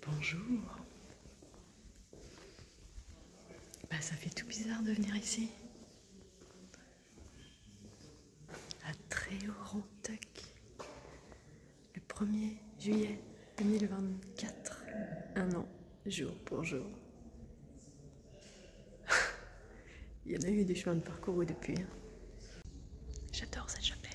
Bonjour. Bah, ça fait tout bizarre de venir ici. À Tréorantec. Le 1er juillet 2024. Un an, jour pour jour. Il y en a eu des chemins de parcours depuis. J'adore cette chapelle.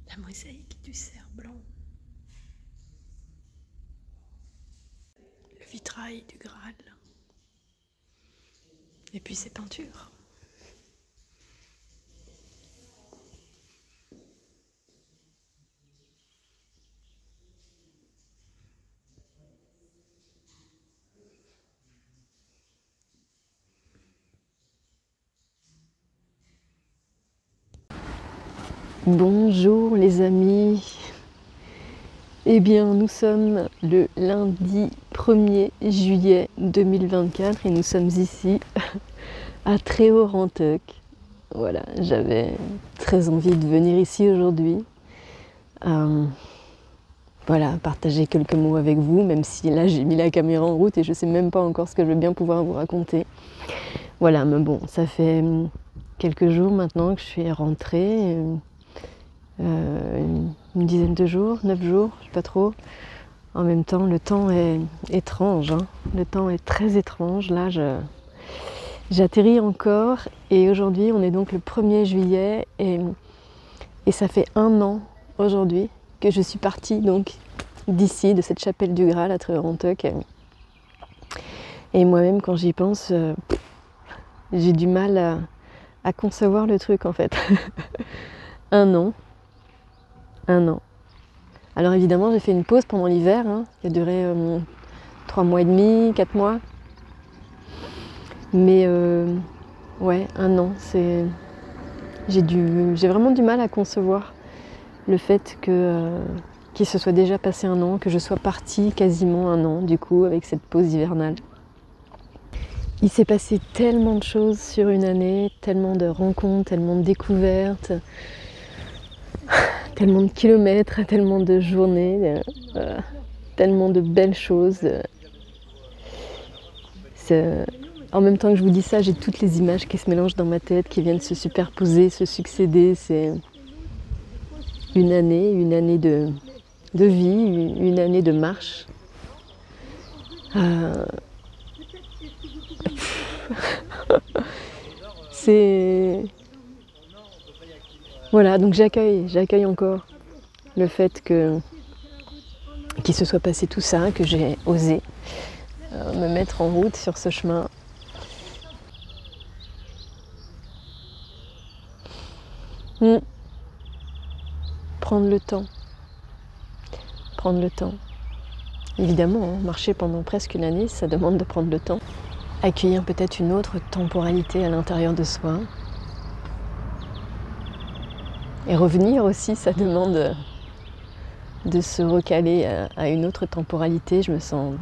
La mosaïque du cerf blanc. Le vitrail du Graal. Et puis ces peintures. Bonjour les amis. Eh bien, nous sommes le lundi 1er juillet 2024 et nous sommes ici à Tréorantec. Voilà, j'avais très envie de venir ici aujourd'hui. Voilà, partager quelques mots avec vous, même si là j'ai mis la caméra en route et je sais même pas encore ce que je vais bien pouvoir vous raconter. Voilà, mais bon, ça fait quelques jours maintenant que je suis rentrée. Une dizaine de jours, 9 jours, je sais pas trop. En même temps, le temps est étrange, hein. Le temps est très étrange. Là, j'atterris encore et aujourd'hui, on est donc le 1er juillet et ça fait un an aujourd'hui que je suis partie donc d'ici, de cette chapelle du Graal à Tréorantec. Et moi-même, quand j'y pense, j'ai du mal à concevoir le truc en fait. Un an. Un an. Alors évidemment, j'ai fait une pause pendant l'hiver, hein, qui a duré 3 mois et demi, 4 mois. Mais ouais, un an, c'est... J'ai vraiment du mal à concevoir le fait qu'il se soit déjà passé un an, que je sois partie quasiment un an, du coup, avec cette pause hivernale. Il s'est passé tellement de choses sur une année, tellement de rencontres, tellement de découvertes, tellement de kilomètres, tellement de journées, tellement de belles choses. En même temps que je vous dis ça, j'ai toutes les images qui se mélangent dans ma tête, qui viennent se superposer, se succéder. C'est une année de vie, une année de marche. C'est... Voilà, donc j'accueille encore le fait qu'il se soit passé tout ça, que j'ai osé me mettre en route sur ce chemin. Prendre le temps. Prendre le temps. Évidemment, hein, marcher pendant presque une année, ça demande de prendre le temps. Accueillir peut-être une autre temporalité à l'intérieur de soi. Et revenir aussi, ça demande de se recaler à une autre temporalité. Je me sens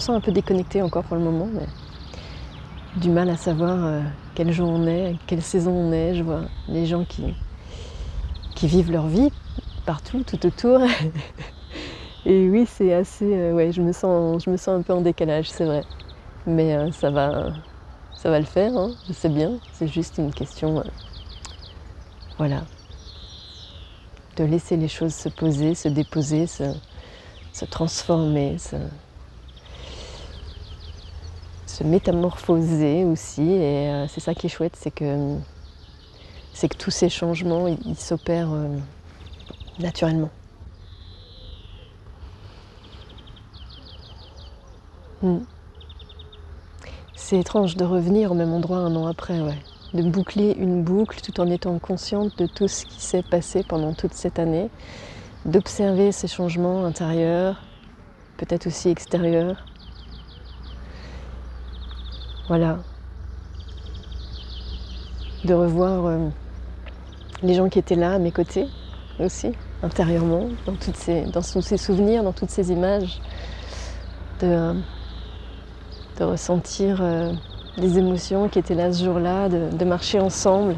un peu déconnectée encore pour le moment, mais du mal à savoir quel jour on est, quelle saison on est. Je vois les gens qui vivent leur vie partout, tout autour. Et oui, c'est assez... ouais, je me sens un peu en décalage, c'est vrai. Mais ça va le faire, hein, je sais bien. C'est juste une question... voilà. De laisser les choses se poser, se déposer, se transformer, se métamorphoser aussi. Et c'est ça qui est chouette, c'est que tous ces changements, ils s'opèrent naturellement. C'est étrange de revenir au même endroit un an après, ouais. De boucler une boucle tout en étant consciente de tout ce qui s'est passé pendant toute cette année, d'observer ces changements intérieurs, peut-être aussi extérieurs. voilà, de revoir les gens qui étaient là à mes côtés aussi, intérieurement, dans tous ces souvenirs, dans toutes ces images, de ressentir les émotions qui étaient là ce jour-là, de marcher ensemble,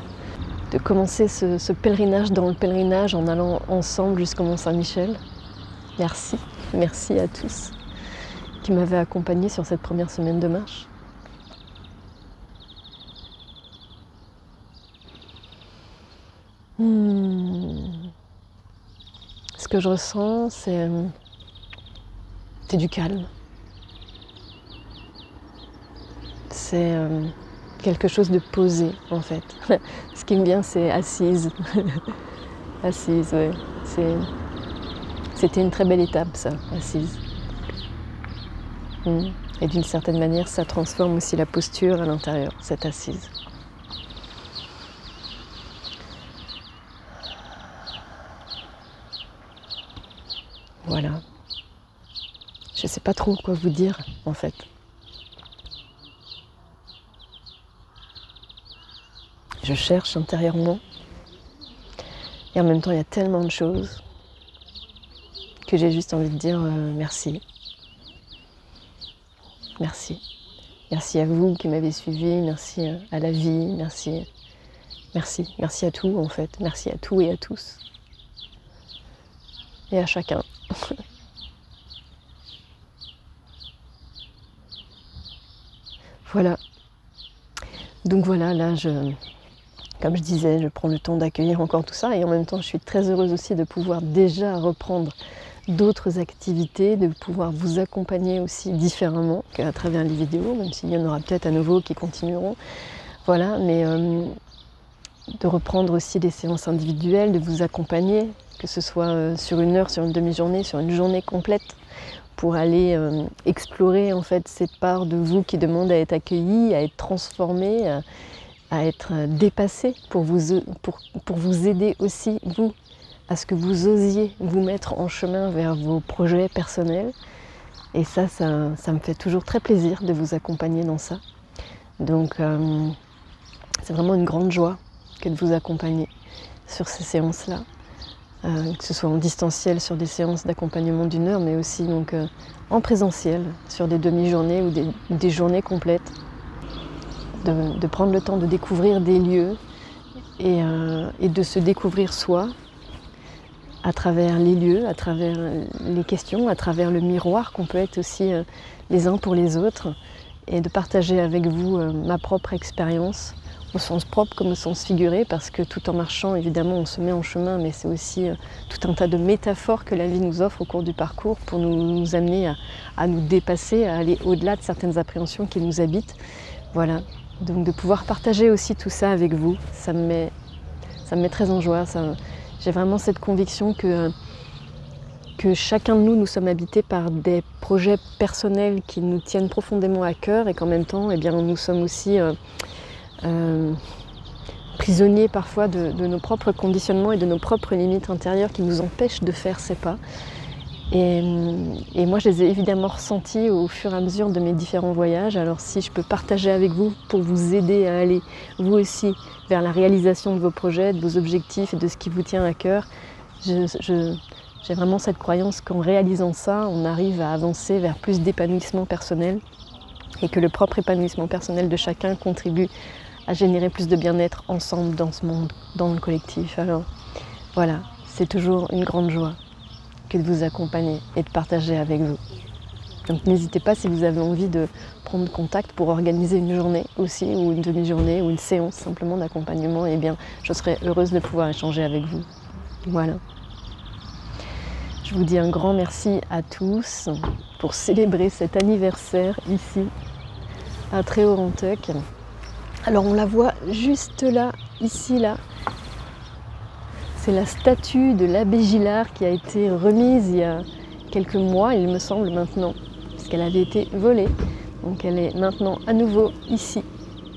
de commencer ce pèlerinage dans le pèlerinage en allant ensemble jusqu'au Mont-Saint-Michel. Merci, merci à tous qui m'avaient accompagnée sur cette première semaine de marche. Ce que je ressens, c'est du calme. C'est quelque chose de posé, en fait. Ce qui me vient, c'est assise. Assise, ouais. C'était une très belle étape, ça, assise. Et d'une certaine manière, ça transforme aussi la posture à l'intérieur, cette assise. Voilà. Je ne sais pas trop quoi vous dire, en fait. Je cherche intérieurement. Et en même temps, il y a tellement de choses que j'ai juste envie de dire merci. Merci. Merci à vous qui m'avez suivi, merci à la vie, merci. Merci à tout, en fait. Merci à tout et à tous. Et à chacun. Voilà. Donc voilà, là, comme je disais, je prends le temps d'accueillir encore tout ça et en même temps, je suis très heureuse aussi de pouvoir déjà reprendre d'autres activités, de pouvoir vous accompagner aussi différemment qu'à travers les vidéos, même s'il y en aura peut-être à nouveau qui continueront. Voilà, mais de reprendre aussi des séances individuelles, de vous accompagner, que ce soit sur une heure, sur une demi-journée, sur une journée complète, pour aller explorer en fait cette part de vous qui demande à être accueillie, à être transformée, à être dépassée, pour vous aider aussi, vous, à ce que vous osiez vous mettre en chemin vers vos projets personnels. Et ça me fait toujours très plaisir de vous accompagner dans ça. Donc c'est vraiment une grande joie que de vous accompagner sur ces séances-là. Que ce soit en distanciel sur des séances d'accompagnement d'une heure, mais aussi donc, en présentiel sur des demi-journées ou des journées complètes. De prendre le temps de découvrir des lieux et de se découvrir soi à travers les lieux, à travers les questions, à travers le miroir qu'on peut être aussi les uns pour les autres et de partager avec vous ma propre expérience au sens propre comme au sens figuré, parce que tout en marchant, évidemment, on se met en chemin, mais c'est aussi tout un tas de métaphores que la vie nous offre au cours du parcours pour nous amener à nous dépasser, à aller au-delà de certaines appréhensions qui nous habitent. Voilà, donc de pouvoir partager aussi tout ça avec vous, ça me met très en joie. J'ai vraiment cette conviction que chacun de nous sommes habités par des projets personnels qui nous tiennent profondément à cœur et qu'en même temps, eh bien, nous sommes aussi prisonniers parfois de nos propres conditionnements et de nos propres limites intérieures qui nous empêchent de faire ces pas. Et moi, je les ai évidemment ressentis au fur et à mesure de mes différents voyages. Alors si je peux partager avec vous pour vous aider à aller, vous aussi, vers la réalisation de vos projets, de vos objectifs et de ce qui vous tient à cœur, j'ai vraiment cette croyance qu'en réalisant ça, on arrive à avancer vers plus d'épanouissement personnel et que le propre épanouissement personnel de chacun contribue à générer plus de bien-être ensemble dans ce monde, dans le collectif. Alors voilà, c'est toujours une grande joie que de vous accompagner et de partager avec vous. Donc n'hésitez pas, si vous avez envie de prendre contact pour organiser une journée aussi, ou une demi-journée, ou une séance simplement d'accompagnement, eh bien je serai heureuse de pouvoir échanger avec vous. Voilà. Je vous dis un grand merci à tous pour célébrer cet anniversaire ici, à Tréhaut-Rantuc. Alors on la voit juste là, ici, là. C'est la statue de l'abbé Gillard qui a été remise il y a quelques mois, il me semble maintenant, puisqu'elle avait été volée. Donc elle est maintenant à nouveau ici,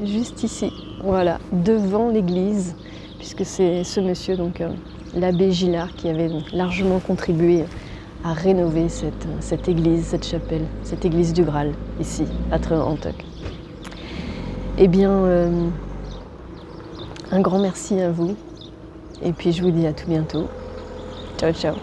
juste ici, voilà, devant l'église, puisque c'est ce monsieur, donc l'abbé Gillard, qui avait donc largement contribué à rénover cette église, cette chapelle, cette église du Graal, ici, à Tréhaut-Rantuc. Eh bien, un grand merci à vous. Et puis je vous dis à tout bientôt. Ciao, ciao.